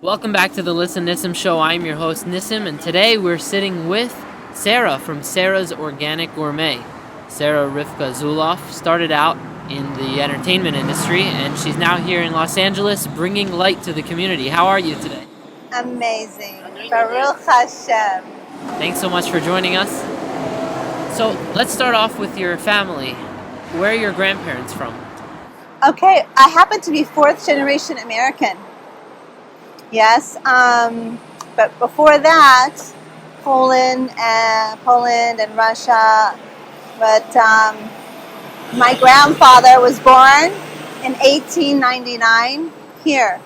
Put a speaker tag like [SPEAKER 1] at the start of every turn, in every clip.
[SPEAKER 1] Welcome back to the Listen Nissim Show. I'm your host Nissim, and today we're sitting with Sarah from Sarah's Organic Gourmet. Sarah Rivka Zulauf started out in the entertainment industry, and she's now here in Los Angeles bringing light to the community. How are you today?
[SPEAKER 2] Amazing. Baruch Hashem.
[SPEAKER 1] Thanks so much for joining us. So let's start off with your family. Where are your grandparents from?
[SPEAKER 2] Okay, I happen to be fourth generation American. Yes, but before that, Poland and Russia. But my grandfather was born in 1899 here,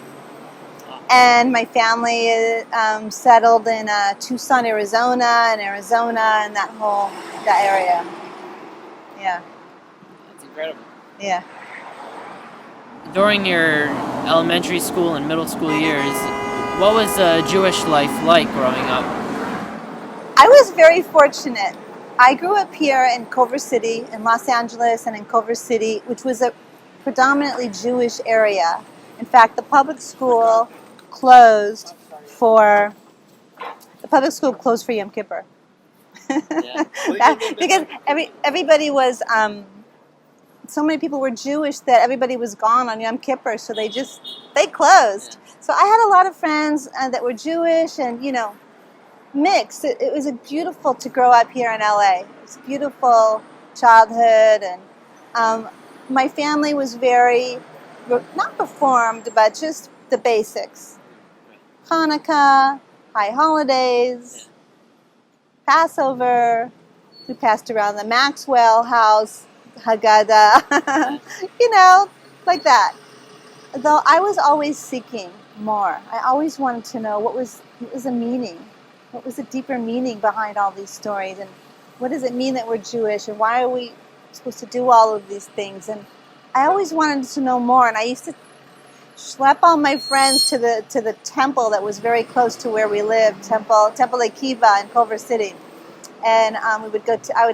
[SPEAKER 2] and my family settled in Tucson, Arizona, and that area. Yeah.
[SPEAKER 1] That's incredible.
[SPEAKER 2] Yeah.
[SPEAKER 1] During your elementary school and middle school years, what was Jewish life like growing up?
[SPEAKER 2] I was very fortunate. I grew up here in Culver City, in Los Angeles, and in Culver City, which was a predominantly Jewish area. In fact, the public school closed for Yom Kippur.
[SPEAKER 1] Yeah.
[SPEAKER 2] Because everybody was so many people were Jewish that everybody was gone on Yom Kippur, so they closed. So I had a lot of friends that were Jewish and, mixed. It was beautiful to grow up here in LA. It was a beautiful childhood, and my family was very, not reformed, but just the basics. Hanukkah, high holidays, Passover. We passed around the Maxwell house, Haggadah, like that. Though I was always seeking more. I always wanted to know what was the meaning. What was the deeper meaning behind all these stories? And what does it mean that we're Jewish? And why are we supposed to do all of these things? And I always wanted to know more. And I used to schlep all my friends to the temple that was very close to where we lived, Temple Akiva in Culver City. And we would go to. I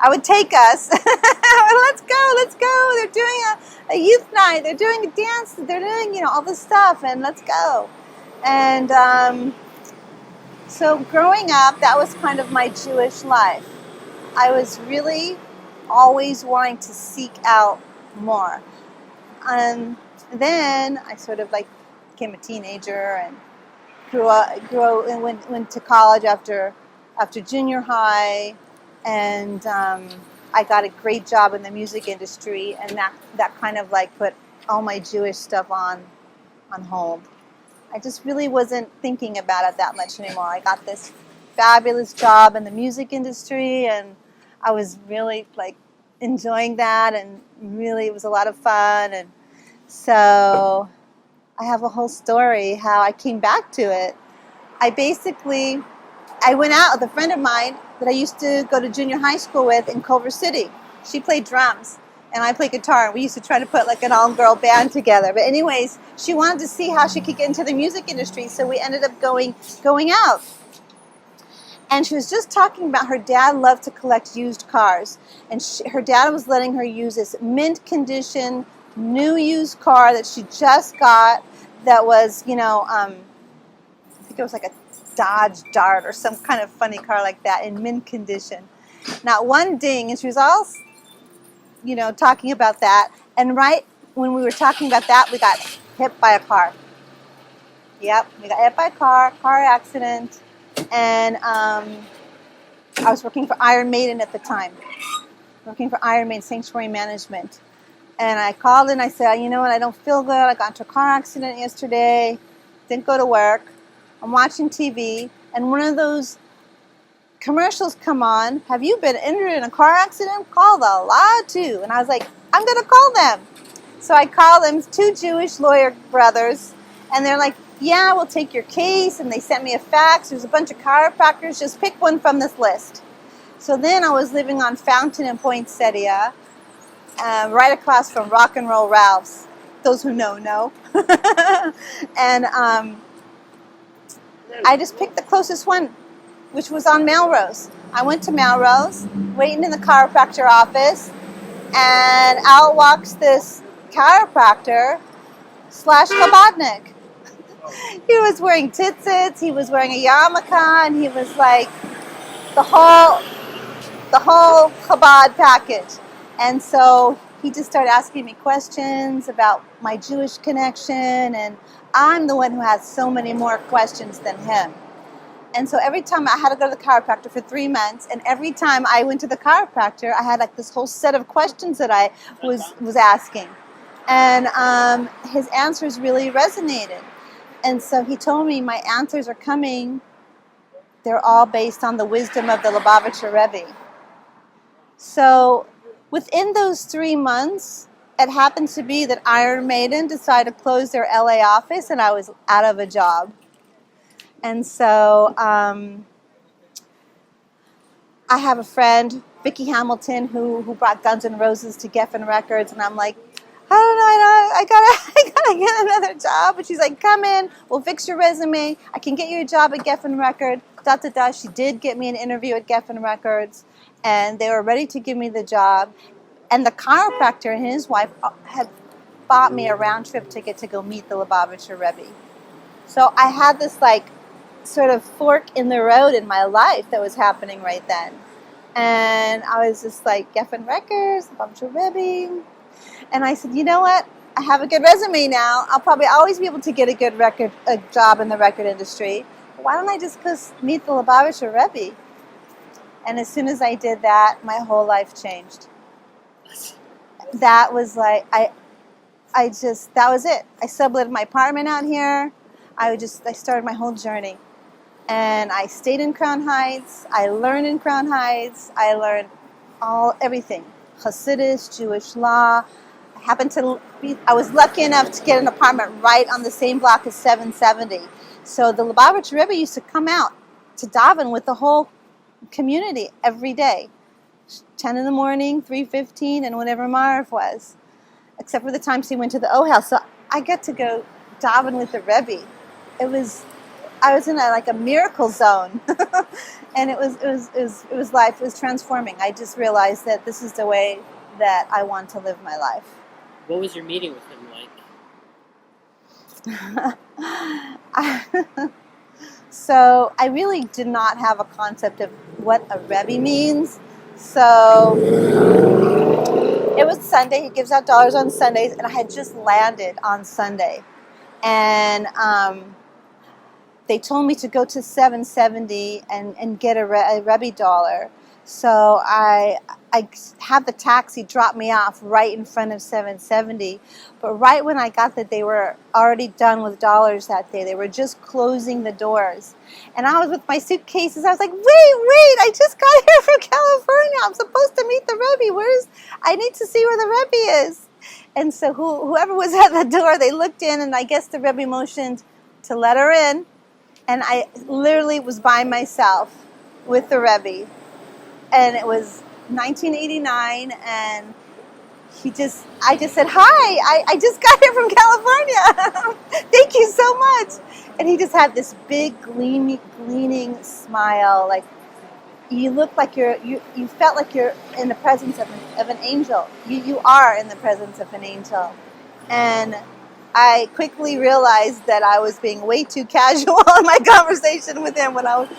[SPEAKER 2] would take us. Let's go. They're doing a youth night. They're doing a dance. They're doing all this stuff. And let's go. And so growing up, that was kind of my Jewish life. I was really always wanting to seek out more. Then I sort of became a teenager and grew and went to college after junior high, and I got a great job in the music industry, and that kind of put all my Jewish stuff on hold. I just really wasn't thinking about it that much anymore. I got this fabulous job in the music industry, and I was really enjoying that, and really it was a lot of fun. And so I have a whole story how I came back to it. I went out with a friend of mine that I used to go to junior high school with in Culver City. She played drums and I played guitar, and we used to try to put an all-girl band together. But anyways, she wanted to see how she could get into the music industry, so we ended up going out. And she was just talking about her dad loved to collect used cars, and her dad was letting her use this mint condition, new used car that she just got that was, I think it was like a Dodge Dart or some kind of funny car like that in mint condition. Not one ding, and she was all, talking about that. And right when we were talking about that, we got hit by a car. Yep, we got hit by a car accident. And I was working for Iron Maiden at the time, working for Iron Maiden Sanctuary Management. And I called and I said, you know what, I don't feel good. I got into a car accident yesterday, didn't go to work. I'm watching TV, and one of those commercials come on. Have you been injured in a car accident? Call the law too. And I was like, I'm going to call them. So I called them, two Jewish lawyer brothers, and they're like, yeah, we'll take your case. And they sent me a fax. There's a bunch of chiropractors. Just pick one from this list. So then I was living on Fountain and Poinsettia, right across from Rock and Roll Ralph's. Those who know. And I just picked the closest one, which was on Melrose. I went to Melrose, waiting in the chiropractor office, and out walks this chiropractor / Chabadnik. He was wearing tzitzits, he was wearing a yarmulke, and he was like the whole Chabad package. And so he just started asking me questions about my Jewish connection, and I'm the one who has so many more questions than him. And so every time I had to go to the chiropractor for 3 months, and every time I went to the chiropractor, I had like this whole set of questions that I was asking. And his answers really resonated. And so he told me my answers are coming. They're all based on the wisdom of the Lubavitcher Rebbe. So within those 3 months, it happened to be that Iron Maiden decided to close their LA office, and I was out of a job. And so I have a friend, Vicki Hamilton, who brought Guns N' Roses to Geffen Records, and I'm like, I don't know, I gotta get another job. And she's like, come in, we'll fix your resume. I can get you a job at Geffen Records. She did get me an interview at Geffen Records, and they were ready to give me the job. And the chiropractor and his wife had bought me a round trip ticket to go meet the Lubavitcher Rebbe. So I had this like sort of fork in the road in my life that was happening right then. And I was just like, Geffen Records, Lubavitcher Rebbe. And I said, you know what? I have a good resume now. I'll probably always be able to get a job in the record industry. Why don't I just go meet the Lubavitcher Rebbe? And as soon as I did that, my whole life changed. That was like, that was it. I subletted my apartment out here. I started my whole journey. And I stayed in Crown Heights. I learned in Crown Heights. I learned everything. Hasidus, Jewish law. I was lucky enough to get an apartment right on the same block as 770. So the Lubavitcher Rebbe used to come out to daven with the whole community every day. 10 in the morning, 3:15, and whenever Maariv was. Except for the times he went to the Ohel. So I got to go daven with the Rebbe. I was in a miracle zone. And it was life. It was transforming. I just realized that this is the way that I want to live my life.
[SPEAKER 1] What was your meeting with him like?
[SPEAKER 2] So I really did not have a concept of what a Rebbe means. So it was Sunday. He gives out dollars on Sundays, and I had just landed on Sunday. And they told me to go to 770 and get a Rebbe dollar. So I had the taxi drop me off right in front of 770. But right when I got that, they were already done with dollars that day. They were just closing the doors. And I was with my suitcases. I was like, wait, I just got here from California. I'm supposed to meet the Rebbe. I need to see where the Rebbe is. And so whoever was at the door, they looked in, and I guess the Rebbe motioned to let her in. And I literally was by myself with the Rebbe. And it was 1989, and I just said, hi, I just got here from California. Thank you so much. And he just had this big gleaming smile. Like, you look like you felt like you're in the presence of an angel. You are in the presence of an angel. And I quickly realized that I was being way too casual in my conversation with him when I was,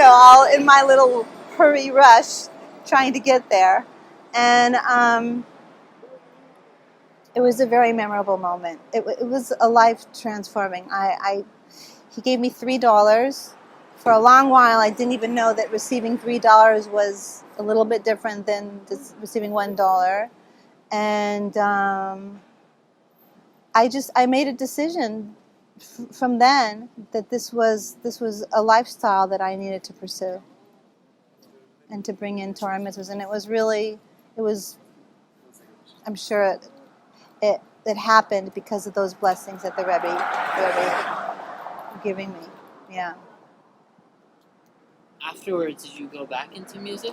[SPEAKER 2] all in my little hurry rush trying to get there. And it was a very memorable moment. It was a life transforming. He gave me $3. For a long while, I didn't even know that receiving $3 was a little bit different than receiving $1. And I made a decision from then that this was a lifestyle that I needed to pursue and to bring in Torah mitzvahs. And I'm sure it happened because of those blessings that the Rebbe were giving me. Yeah.
[SPEAKER 1] Afterwards, did you go back into music?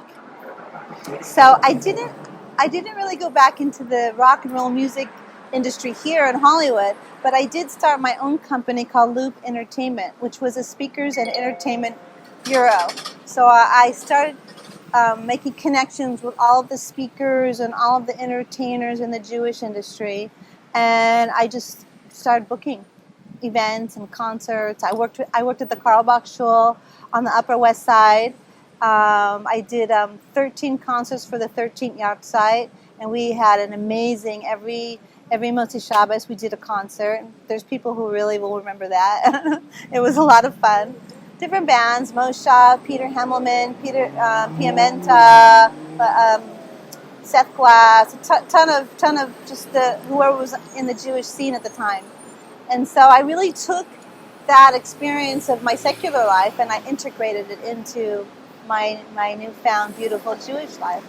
[SPEAKER 2] So I didn't really go back into the rock and roll music industry here in Hollywood, but I did start my own company called Loop Entertainment, which was a speakers and entertainment bureau. So I started making connections with all of the speakers and all of the entertainers in the Jewish industry, and I just started booking. events and concerts. I worked at the Karlbach Schule on the Upper West Side. I did 13 concerts for the 13th Yard site, and we had an amazing every Motzi Shabbos we did a concert. There's people who really will remember that. It was a lot of fun. Different bands: Moshe, Peter Hemmelman, Peter Piamenta, Seth Glass, ton of just whoever was in the Jewish scene at the time. And so I really took that experience of my secular life and I integrated it into my newfound beautiful Jewish life.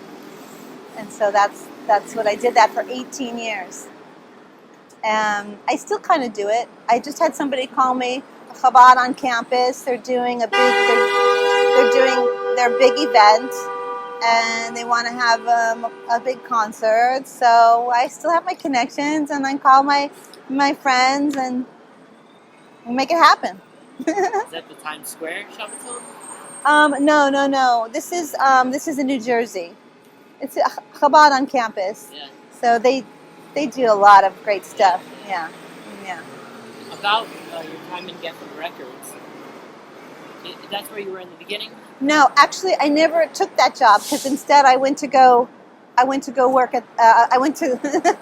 [SPEAKER 2] And so that's what I did that for 18 years. I still kind of do it. I just had somebody call me, Chabad on campus. They're doing they're doing their big event, and they want to have a big concert. So I still have my connections, and I call my friends, and we make it happen.
[SPEAKER 1] Is that the Times Square Shabbaton?
[SPEAKER 2] No. This is in New Jersey. It's Chabad on campus.
[SPEAKER 1] Yeah.
[SPEAKER 2] So they do a lot of great stuff. Yeah.
[SPEAKER 1] About your time in Geffen Records, that's where you were in the beginning?
[SPEAKER 2] No, actually, I never took that job because instead I went to go work at. I went to the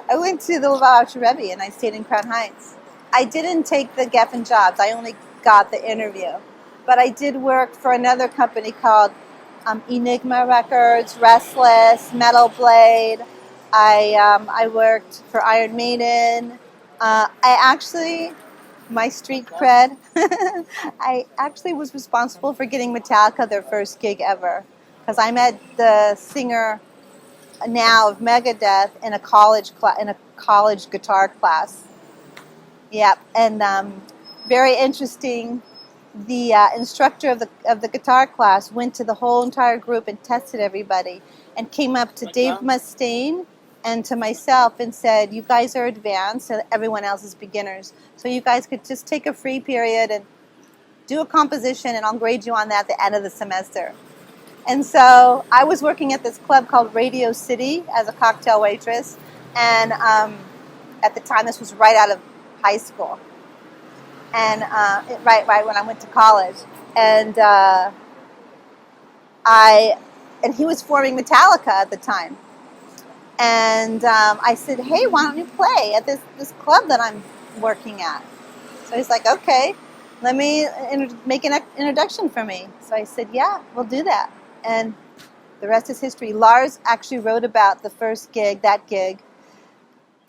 [SPEAKER 2] Lubavitcher Rebbe and I stayed in Crown Heights. I didn't take the Geffen jobs. I only got the interview, but I did work for another company called Enigma Records, Restless, Metal Blade. I worked for Iron Maiden. My street cred, I actually was responsible for getting Metallica their first gig ever. Because I met the singer now of Megadeth in a college guitar class. Yep, and very interesting. The instructor of the guitar class went to the whole entire group and tested everybody, and came up to Dave Mustaine and to myself and said, "You guys are advanced, and everyone else is beginners. So you guys could just take a free period and do a composition, and I'll grade you on that at the end of the semester." And so I was working at this club called Radio City as a cocktail waitress, and at the time this was right out of high school, and right when I went to college, and he was forming Metallica at the time. And I said, "Hey, why don't you play at this club that I'm working at?" So he's like, "Okay, let me make an introduction for me." So I said, "Yeah, we'll do that." And the rest is history. Lars actually wrote about the first gig,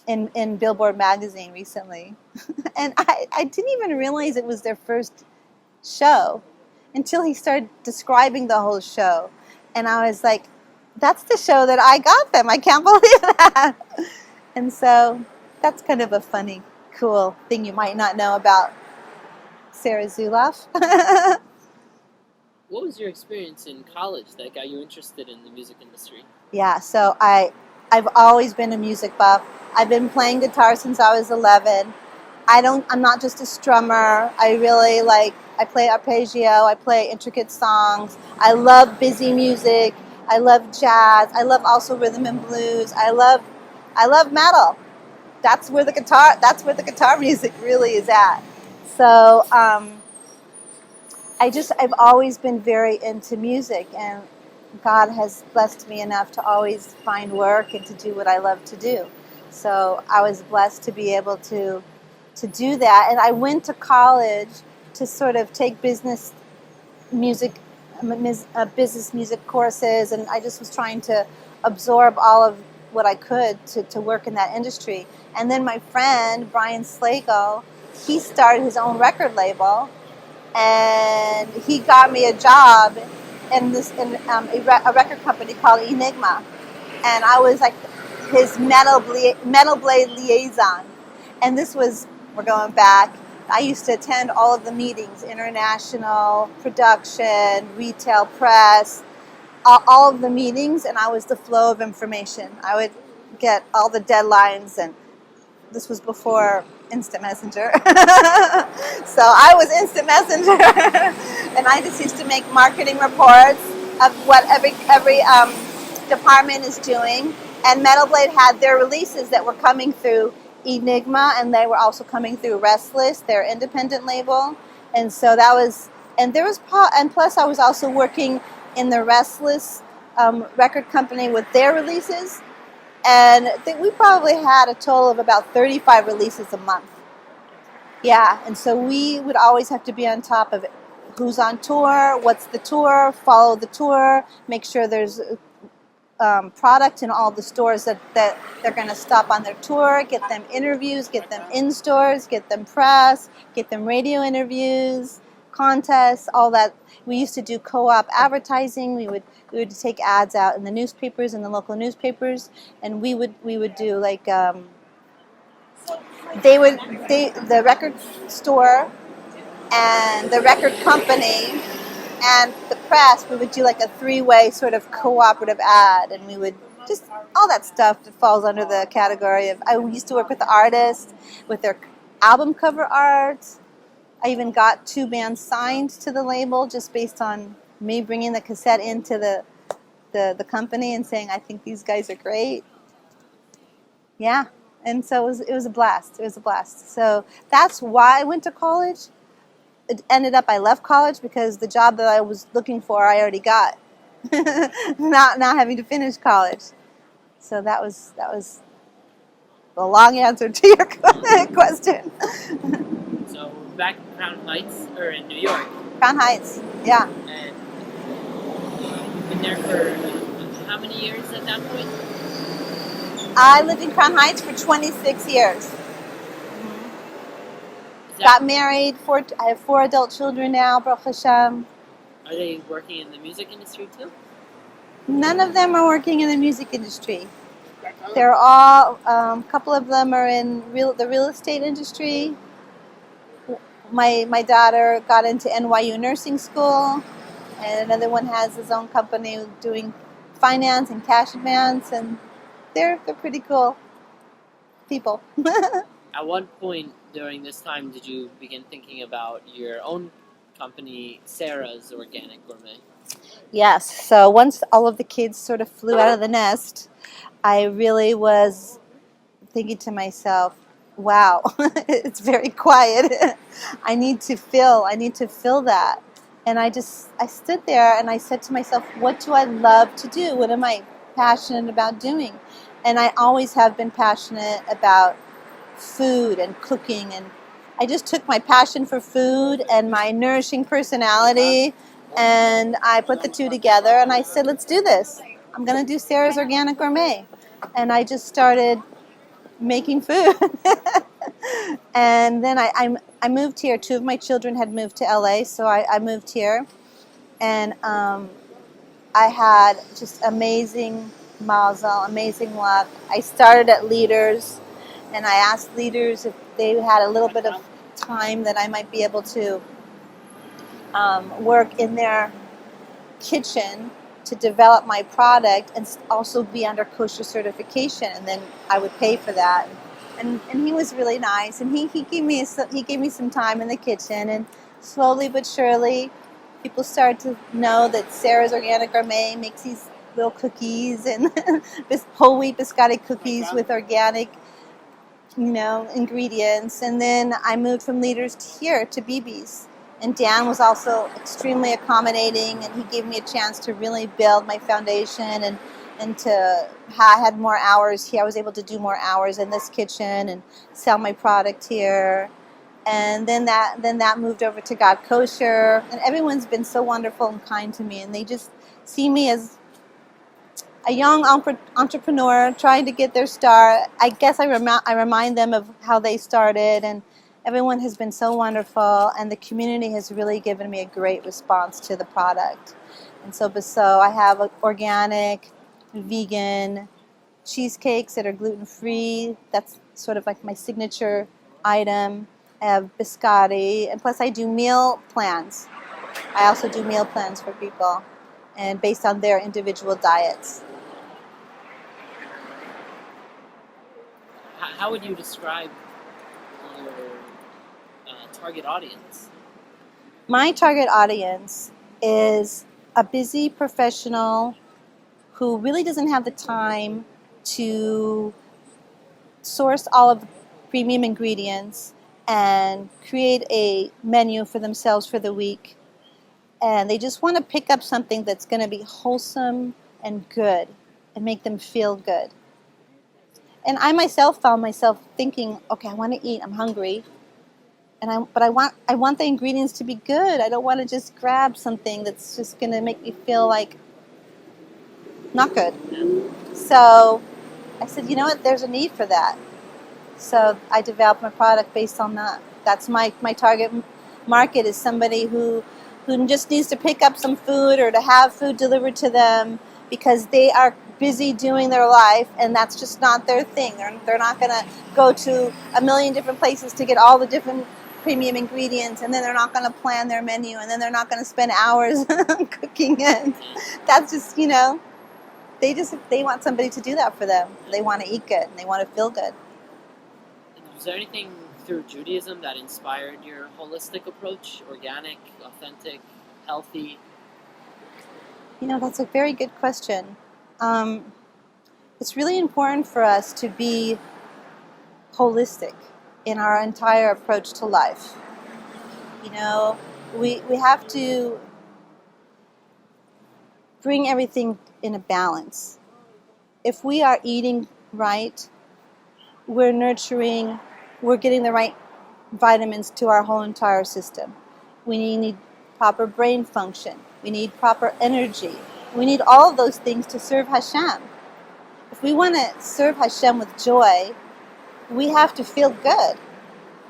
[SPEAKER 2] in Billboard magazine recently. And I didn't even realize it was their first show until he started describing the whole show. And I was like, that's the show that I got them. I can't believe that. And so that's kind of a funny, cool thing you might not know about Sarah Zulauf.
[SPEAKER 1] What was your experience in college that got you interested in the music industry?
[SPEAKER 2] Yeah, so I've always been a music buff. I've been playing guitar since I was 11. I'm not just a strummer. I play arpeggio. I play intricate songs. I love busy music. I love jazz. I love also rhythm and blues. I love metal. That's where the guitar music really is at. So I've always been very into music, and God has blessed me enough to always find work and to do what I love to do. So I was blessed to be able to do that. And I went to college to sort of take business music courses, and I just was trying to absorb all of what I could to work in that industry. And then my friend, Brian Slagle, he started his own record label, and he got me a job in a record company called Enigma. And I was like his metal blade liaison. And we're going back, I used to attend all of the meetings, international, production, retail, press, all of the meetings, and I was the flow of information. I would get all the deadlines, and this was before Instant Messenger. So I was Instant Messenger, and I just used to make marketing reports of what every department is doing. And Metal Blade had their releases that were coming through Enigma, and they were also coming through Restless, their independent label. And so that was, and there was, and plus I was also working in the Restless record company with their releases. And I think we probably had a total of about 35 releases a month. Yeah, and so we would always have to be on top of it. Who's on tour, what's the tour, follow the tour, make sure there's product in all the stores that they're going to stop on their tour, get them interviews, get them in stores, get them press, get them radio interviews, contests, all that. We used to do co-op advertising. We would take ads out in the newspapers, in the local newspapers, and we would do like the record store and the record company and the press, we would do like a three-way sort of cooperative ad, and we would just all that stuff that falls under the category of. I used to work with the artists with their album cover art. I even got 2 bands signed to the label just based on me bringing the cassette into the company and saying, I think these guys are great. Yeah, and so it was a blast. It was a blast. So that's why I went to college. It ended up I left college because the job that I was looking for I already got, not having to finish college. So that was the long answer to your question.
[SPEAKER 1] So back in Crown Heights, or in New York.
[SPEAKER 2] Crown Heights, yeah.
[SPEAKER 1] And you've been there for how many years at that point?
[SPEAKER 2] I lived in Crown Heights for 26 years. Got married. I have 4 adult children now, Baruch Hashem.
[SPEAKER 1] Are they working in the music industry too?
[SPEAKER 2] None of them are working in the music industry. They're all, a couple of them are in the real estate industry. My daughter got into NYU nursing school, and another one has his own company doing finance and cash advance, and they're pretty cool people.
[SPEAKER 1] At what point during this time did you begin thinking about your own company, Sarah's Organic Gourmet?
[SPEAKER 2] Yes. So once all of the kids sort of flew out of the nest, I really was thinking to myself, wow, it's very quiet. I need to fill that. And I stood there and I said to myself, what do I love to do? What am I passionate about doing? And I always have been passionate about food and cooking, and I just took my passion for food and my nourishing personality and I put the two together and I said, let's do this. I'm going to do Sarah's Organic Gourmet. And I just started making food. And then I moved here. 2 of my children had moved to LA, so I moved here. And I had just amazing mazel, amazing luck. I started at Leaders, and I asked Leaders if they had a little bit of time that I might be able to work in their kitchen to develop my product and also be under kosher certification, and then I would pay for that. And he was really nice, and he gave me some time in the kitchen, and slowly but surely, people started to know that Sarah's Organic Gourmet makes these little cookies and whole wheat biscotti cookies with organic, ingredients. And then I moved from Leaders to here to BB's. And Dan was also extremely accommodating, and he gave me a chance to really build my foundation and to I had more hours here. I was able to do more hours in this kitchen and sell my product here. And then that moved over to God Kosher, and everyone's been so wonderful and kind to me, and they just see me as a young entrepreneur trying to get their start. I guess I remind them of how they started, and everyone has been so wonderful, and the community has really given me a great response to the product. And so I have organic, vegan cheesecakes that are gluten-free. That's sort of like my signature item. I have biscotti, and plus I do meal plans. I also do meal plans for people, and based on their individual diets.
[SPEAKER 1] How would you describe your target audience?
[SPEAKER 2] My target audience is a busy professional who really doesn't have the time to source all of premium ingredients and create a menu for themselves for the week. And they just want to pick up something that's going to be wholesome and good and make them feel good. And I myself found myself thinking, okay, I want to eat, I'm hungry. But I want the ingredients to be good. I don't want to just grab something that's just going to make me feel like not good. So I said, you know what, there's a need for that. So I developed my product based on that. That's my target market, is somebody who just needs to pick up some food or to have food delivered to them because they are busy doing their life and that's just not their thing. They're not going to go to a million different places to get all the different premium ingredients, and then they're not going to plan their menu, and then they're not going to spend hours cooking it. That's just, they want somebody to do that for them. They want to eat good and they want to feel good.
[SPEAKER 1] Was there anything through Judaism that inspired your holistic approach? Organic, authentic, healthy?
[SPEAKER 2] That's a very good question. It's really important for us to be holistic in our entire approach to life. We have to bring everything in a balance. If we are eating right, we're nurturing, we're getting the right vitamins to our whole entire system. We need proper brain function. We need proper energy. We need all of those things to serve Hashem. If we want to serve Hashem with joy, we have to feel good.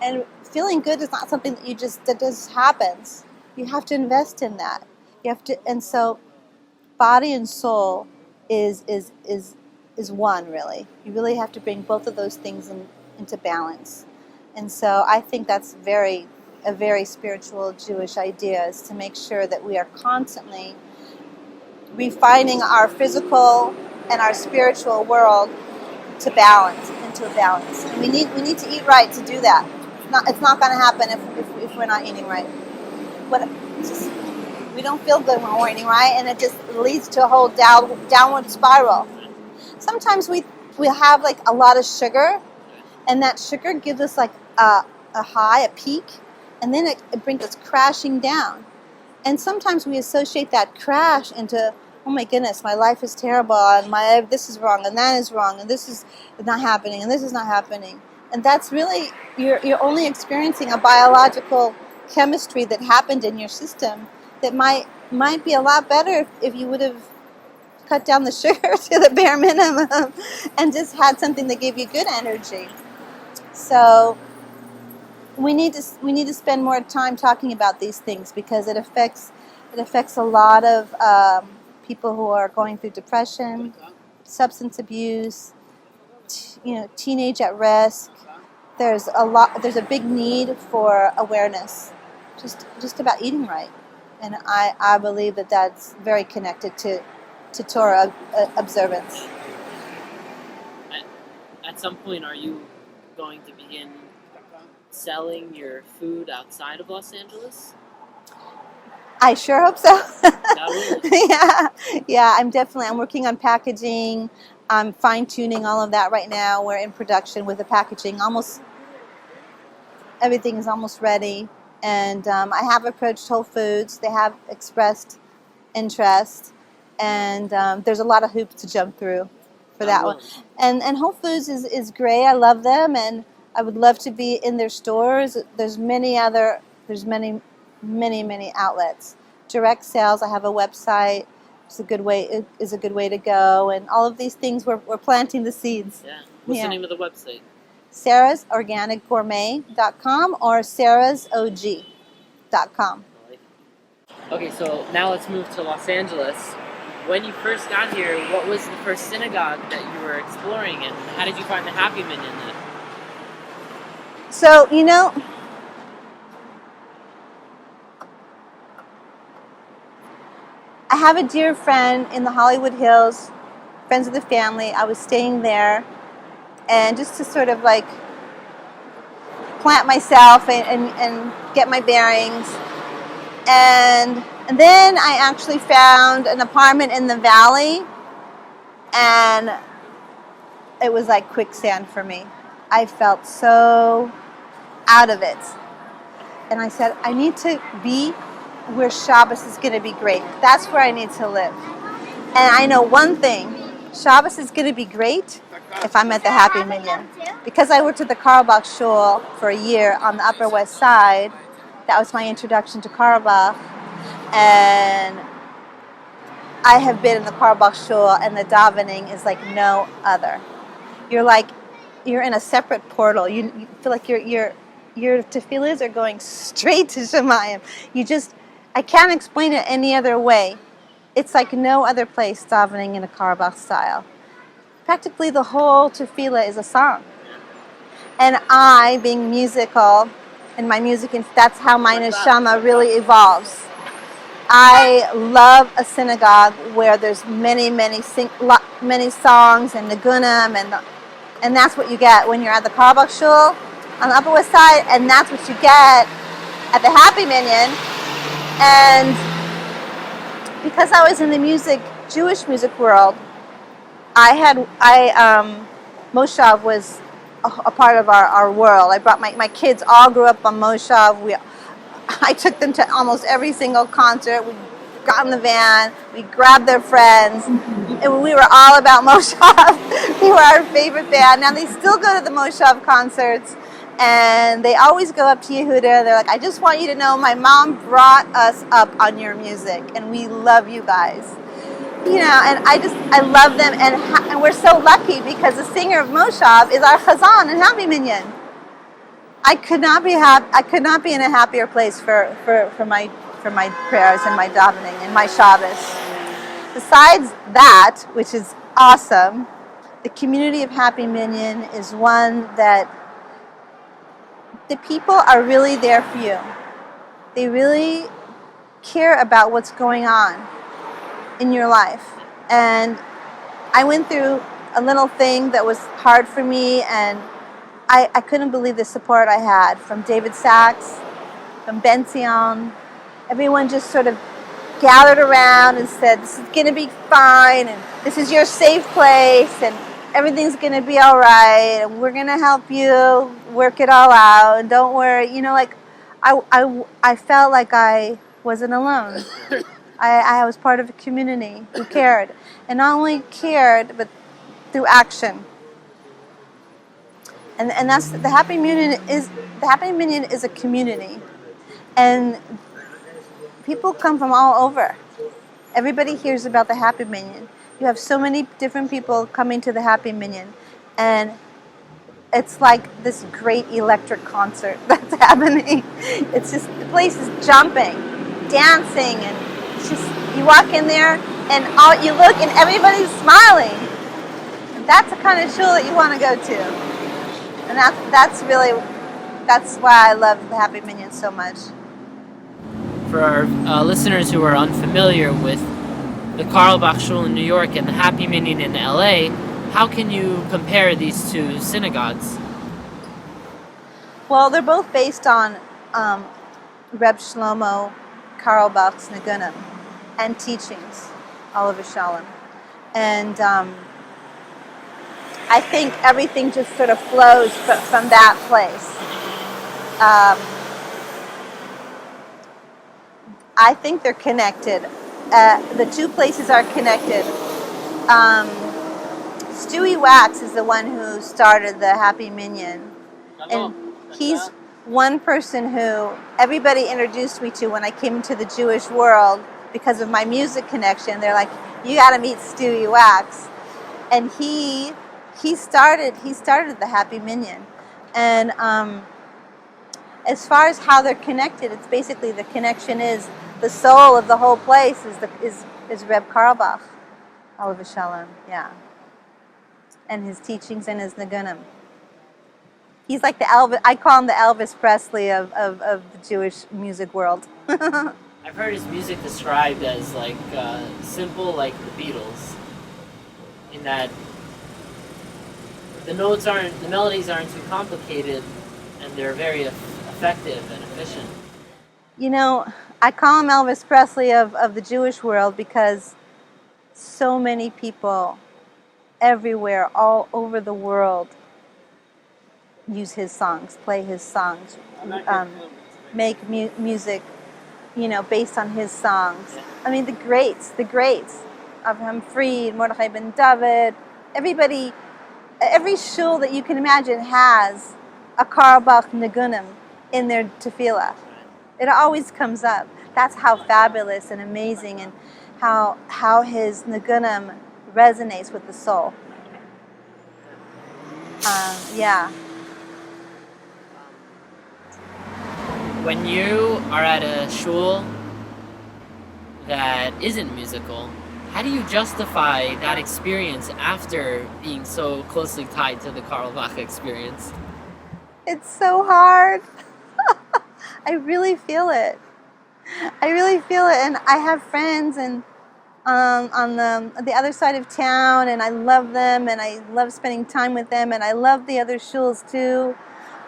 [SPEAKER 2] And feeling good is not something that just happens. You have to invest in that. And so body and soul is one, really. You really have to bring both of those things into balance. And so I think that's a very spiritual Jewish idea, is to make sure that we are constantly refining our physical and our spiritual world into a balance. And we need to eat right to do that. It's not going to happen if we're not eating right. We don't feel good when we're eating right, and it just leads to a whole downward spiral. Sometimes we have like a lot of sugar, and that sugar gives us like a high, a peak, and then it brings us crashing down. And sometimes we associate that crash into, oh my goodness, my life is terrible, and this is wrong, and that is wrong, and this is not happening, and this is not happening. And that's really, you're only experiencing a biological chemistry that happened in your system that might be a lot better if you would have cut down the sugar to the bare minimum and just had something that gave you good energy. So we need to spend more time talking about these things, because it affects a lot of people who are going through depression, substance abuse, teenage at risk. There's a big need for awareness, just about eating right, and I believe that that's very connected to Torah observance.
[SPEAKER 1] At some point, are you going to begin selling your food outside of Los Angeles?
[SPEAKER 2] I sure hope so.
[SPEAKER 1] Yeah.
[SPEAKER 2] Yeah. I'm working on packaging. I'm fine-tuning all of that right now. We're in production with the packaging. Everything is almost ready. And I have approached Whole Foods. They have expressed interest. And there's a lot of hoops to jump through for that one. And Whole Foods is great. I love them, and I would love to be in their stores. There's many outlets. Direct sales. I have a website. It's a good way to go, and all of these things we're planting the seeds.
[SPEAKER 1] Yeah. What's the name of the website?
[SPEAKER 2] sarahsorganicgourmet.com or sarahsog.com.
[SPEAKER 1] Okay, so now let's move to Los Angeles. When you first got here, what was the first synagogue that you were exploring, and how did you find the Happy Men in it?
[SPEAKER 2] So, I have a dear friend in the Hollywood Hills, friends of the family. I was staying there, and just to sort of like plant myself and get my bearings. And then I actually found an apartment in the valley, and it was like quicksand for me. I felt so out of it. And I said, I need to be where Shabbos is going to be great. That's where I need to live. And I know one thing, Shabbos is going to be great if I'm at the Happy Minyan. Because I worked at the Carlebach Shul for a year on the Upper West Side, that was my introduction to Carlebach. And I have been in the Carlebach Shul, and the davening is like no other. You're in a separate portal. You feel like your tefillahs are going straight to Shemayim. I can't explain it any other way. It's like no other place davening in a Carlebach style. Practically the whole tefillah is a song. And I, being musical, and my music, that's how my neshama really evolves. I love a synagogue where there's many songs and nigunim, and that's what you get when you're at the Carlebach Shul on the Upper West Side, and that's what you get at the Happy Minyan. And because I was in the Jewish music world, Moshav was a part of our world. I brought my kids all grew up on Moshav. I took them to almost every single concert. We got in the van, we grabbed their friends, and we were all about Moshav. We were our favorite band. Now they still go to the Moshav concerts, and they always go up to Yehuda. They're like, I just want you to know my mom brought us up on your music, and we love you guys. And I love them, and we're so lucky because the singer of Moshav is our Chazan and Happy Minyan. I could not be in a happier place for my prayers and my davening and my Shabbos. Besides that, which is awesome, the community of Happy Minyan is one that the people are really there for you. They really care about what's going on in your life. And I went through a little thing that was hard for me, and I couldn't believe the support I had from David Sachs, from Ben Zion. Everyone just sort of gathered around and said, this is going to be fine, and this is your safe place, and everything's going to be all right, and we're going to help you work it all out, and don't worry. I felt like I wasn't alone. I was part of a community who cared, and not only cared, but through action. And that's the Happy Minyan is a community, and people come from all over. Everybody hears about the Happy Minyan. You have so many different people coming to the Happy Minyan, and it's like this great electric concert that's happening. It's just, the place is jumping, dancing, and it's just, you walk in there and you look and everybody's smiling. And that's the kind of shul that you want to go to. And that's why I love the Happy Minyan so much.
[SPEAKER 1] For our listeners who are unfamiliar with the Carlebach Shul in New York and the Happy Minyan in LA, how can you compare these two synagogues?
[SPEAKER 2] Well, they're both based on Reb Shlomo Carlebach's Nigunim and teachings, Oliver Shalom. And I think everything just sort of flows from that place. I think they're connected. The two places are connected. Stewie Wax is the one who started the Happy Minyan. And he's one person who everybody introduced me to when I came into the Jewish world because of my music connection. They're like, you got to meet Stewie Wax. And he started the Happy Minyan. And as far as how they're connected, it's basically the connection is the soul of the whole place is Reb Carlebach, Oliver Shalom, yeah, and his teachings and his nigunim. He's like the Elvis. I call him the Elvis Presley of the Jewish music world.
[SPEAKER 1] I've heard his music described as like simple, like the Beatles, in that the melodies aren't too complicated, and they're very effective and efficient.
[SPEAKER 2] I call him Elvis Presley of the Jewish world because so many people everywhere, all over the world, use his songs, play his songs, make music, based on his songs. I mean, the greats, Avraham Fried, Mordechai Ben David, everybody, every shul that you can imagine has a Karlbach Nagunim in their tefillah. It always comes up. That's how fabulous and amazing, and how his Nagunim resonates with the soul. Yeah.
[SPEAKER 1] When you are at a shul that isn't musical, how do you justify that experience after being so closely tied to the Karlbach experience?
[SPEAKER 2] It's so hard. I really feel it. And I have friends and on the other side of town, and I love them, and I love spending time with them, and I love the other shuls too.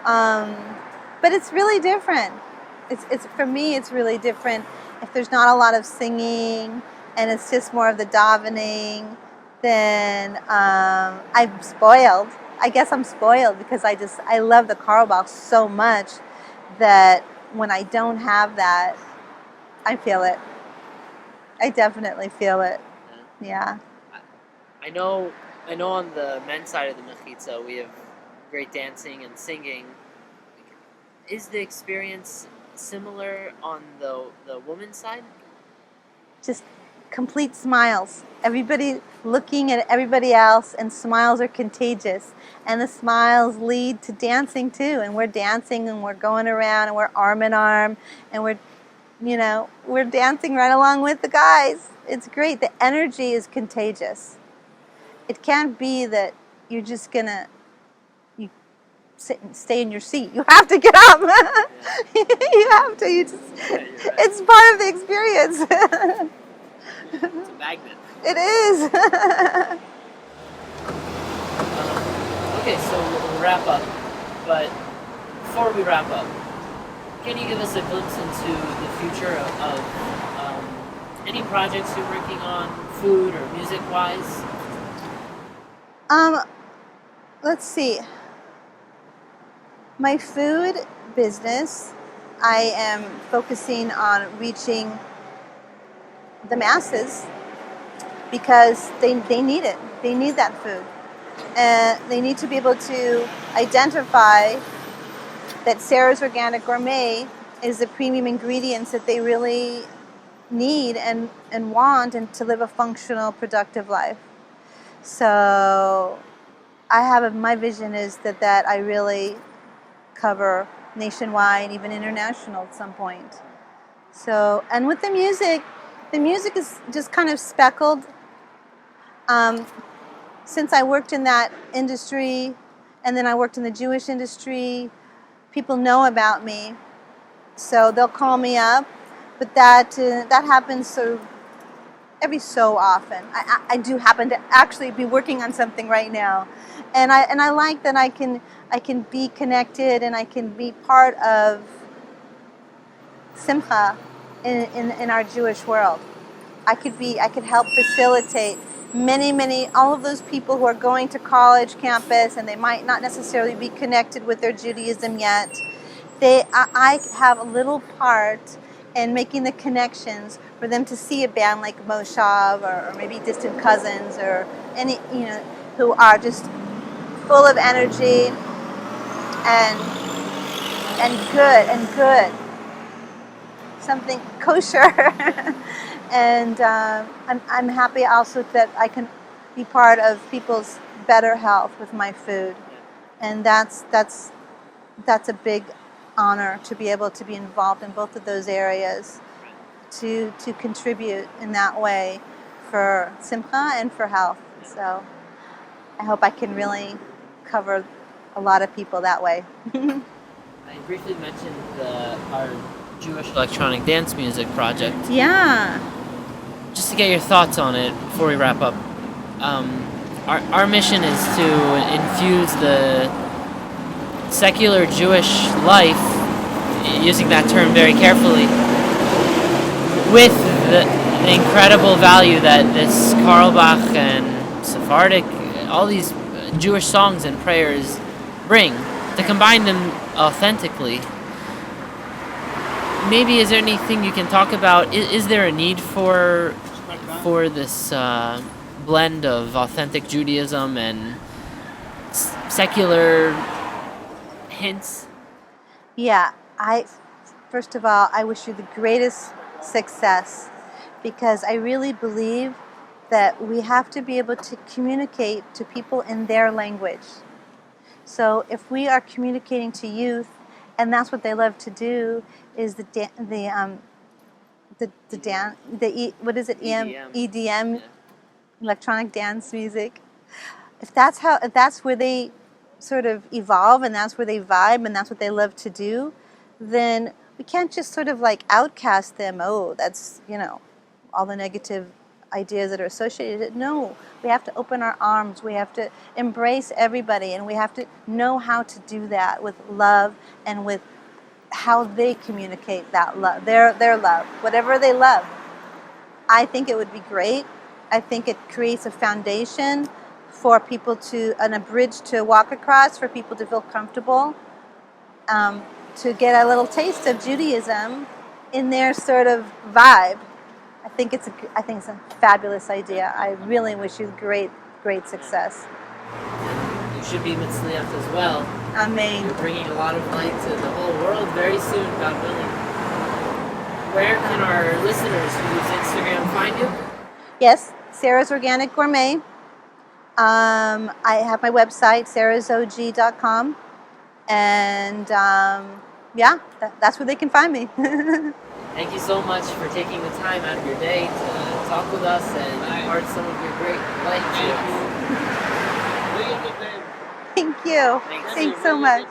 [SPEAKER 2] But it's really different. It's for me, it's really different if there's not a lot of singing and it's just more of the davening. Then I'm spoiled. I guess I'm spoiled because I love the Karlbach so much that when I don't have that, I feel it. I definitely feel it. Yeah.
[SPEAKER 1] I know on the men's side of the mechitza we have great dancing and singing. Is the experience similar on the woman's side?
[SPEAKER 2] Just complete smiles. Everybody looking at everybody else, and smiles are contagious. And the smiles lead to dancing too. And we're dancing and we're going around and we're arm in arm and we're dancing right along with the guys. It's great. The energy is contagious. It can't be that you're just gonna sit and stay in your seat. You have to get up. You have to. It's part of the experience.
[SPEAKER 1] It's a magnet.
[SPEAKER 2] It is.
[SPEAKER 1] Okay, so we'll wrap up. But before we wrap up, can you give us a glimpse into the future of any projects you're working on, food or music-wise?
[SPEAKER 2] Let's see. My food business, I am focusing on reaching the masses because they need it. They need that food. And they need to be able to identify that Sarah's Organic Gourmet is the premium ingredients that they really need and want, and to live a functional, productive life. So my vision is that I really cover nationwide, even international at some point. So, and with the music is just kind of speckled. Since I worked in that industry, and then I worked in the Jewish industry, people know about me, so they'll call me up. But that happens every so often. I do happen to actually be working on something right now, and I like that I can be connected and I can be part of simcha in our Jewish world. I could help facilitate all of those people who are going to college campus and they might not necessarily be connected with their Judaism yet. I have a little part in making the connections for them to see a band like Moshav or maybe Distant Cousins or any, who are just full of energy and good, something kosher. And I'm happy also that I can be part of people's better health with my food, and that's a big honor to be able to be involved in both of those areas, to contribute in that way for simcha and for health. So I hope I can really cover a lot of people that way.
[SPEAKER 1] I briefly mentioned our Jewish electronic dance music project.
[SPEAKER 2] Yeah.
[SPEAKER 1] Just to get your thoughts on it before we wrap up. Our mission is to infuse the secular Jewish life, using that term very carefully, with the incredible value that this Karlbach and Sephardic, all these Jewish songs and prayers bring to combine them authentically. Maybe is there anything you can talk about? Is there a need for this blend of authentic Judaism and secular hints?
[SPEAKER 2] Yeah, first of all, I wish you the greatest success, because I really believe that we have to be able to communicate to people in their language. So if we are communicating to youth, and that's what they love to do, is what is it, EDM,
[SPEAKER 1] Yeah.
[SPEAKER 2] electronic dance music. If that's where they sort of evolve, and that's where they vibe, and that's what they love to do, then we can't just sort of like outcast them. Oh, that's, all the negative ideas that are associated. No, we have to open our arms. We have to embrace everybody, and we have to know how to do that with love and with how they communicate that love, their love, whatever they love. I think it would be great. I think it creates a foundation for people and a bridge to walk across, for people to feel comfortable, to get a little taste of Judaism in their sort of vibe. I think it's a fabulous idea. I really wish you great success.
[SPEAKER 1] You should be Mitzliach as well.
[SPEAKER 2] Amen.
[SPEAKER 1] You're bringing a lot of light to the whole world very soon, God willing. Where can our listeners who use Instagram find you?
[SPEAKER 2] Yes, Sarah's Organic Gourmet. I have my website, sarahsog.com, and that's where they can find me.
[SPEAKER 1] Thank you so much for taking the time out of your day to talk with us and impart some of your great light to us.
[SPEAKER 2] Thank you. Thanks so much.